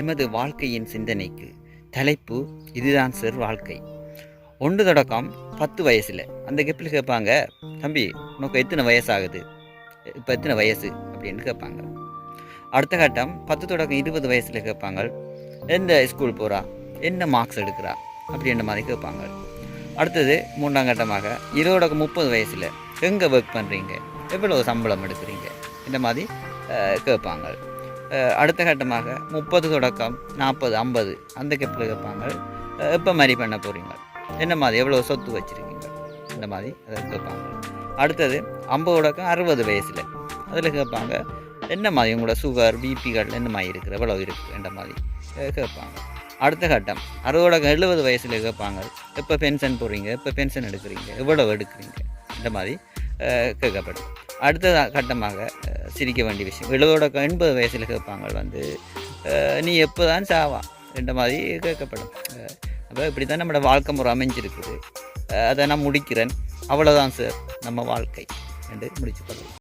எமது வாழ்க்கையின் சிந்தனைக்கு தலைப்பு இதுதான் சார் வாழ்க்கை. 1 தொடக்கம் 10 வயசில் அந்த கெப்பில் கேட்பாங்க, தம்பி உனக்கு எத்தனை வயசாகுது, இப்போ எத்தனை வயசு அப்படின்னு கேட்பாங்க. அடுத்த கட்டம் 10 தொடக்கம் 20 வயசில் கேட்பாங்க, எந்த ஸ்கூல் போகிறா, என்ன மார்க்ஸ் எடுக்கிறா அப்படின்ற மாதிரி கேட்பாங்க. அடுத்தது 3ஆம் கட்டமாக 20 தொடக்கம் 30 வயசில் எங்கே ஒர்க் பண்ணுறீங்க, எவ்வளோ சம்பளம் எடுக்கிறீங்க, இந்த மாதிரி கேட்பாங்க. அடுத்த கட்டமாக 30 தொடக்கம் 40 50 அந்த கெப்பில் கேட்பாங்க, எப்போ மாதிரி பண்ண போகிறீங்க, என்ன மாதிரி எவ்வளோ சொத்து வச்சுருக்கீங்க, இந்த மாதிரி அதை கேட்பாங்க. அடுத்தது 50 தொடக்கம் 60 வயசில் அதில் கேட்பாங்க, என்ன மாதிரி உங்களோட சுகர் பிபிகள் என்ன மாதிரி இருக்குது, எவ்வளோ இருக்குது என்ற மாதிரி கேட்பாங்க. அடுத்த கட்டம் 60 தொடக்கம் 70 வயசில் கேட்பாங்க, எப்போ பென்ஷன் போடுறீங்க, எப்போ பென்ஷன் எடுக்கிறீங்க, எவ்வளோ எடுக்கிறீங்க, இந்த மாதிரி கேட்கப்படும். அடுத்த கட்டமாக சிரிக்க வேண்டிய விஷயம் 70 தொடக்கம் 80 வயசில் கேட்பாங்க, நீ எப்போ தான் சாவா என்ற மாதிரி கேட்கப்படும். அப்போ இப்படி தான் நம்மளோட வாழ்க்கை முறை அமைஞ்சிருக்குது. அதை நான் முடிக்கிறேன். அவ்வளோதான் சார் நம்ம வாழ்க்கை என்று முடிச்சு கொள்ளுவோம்.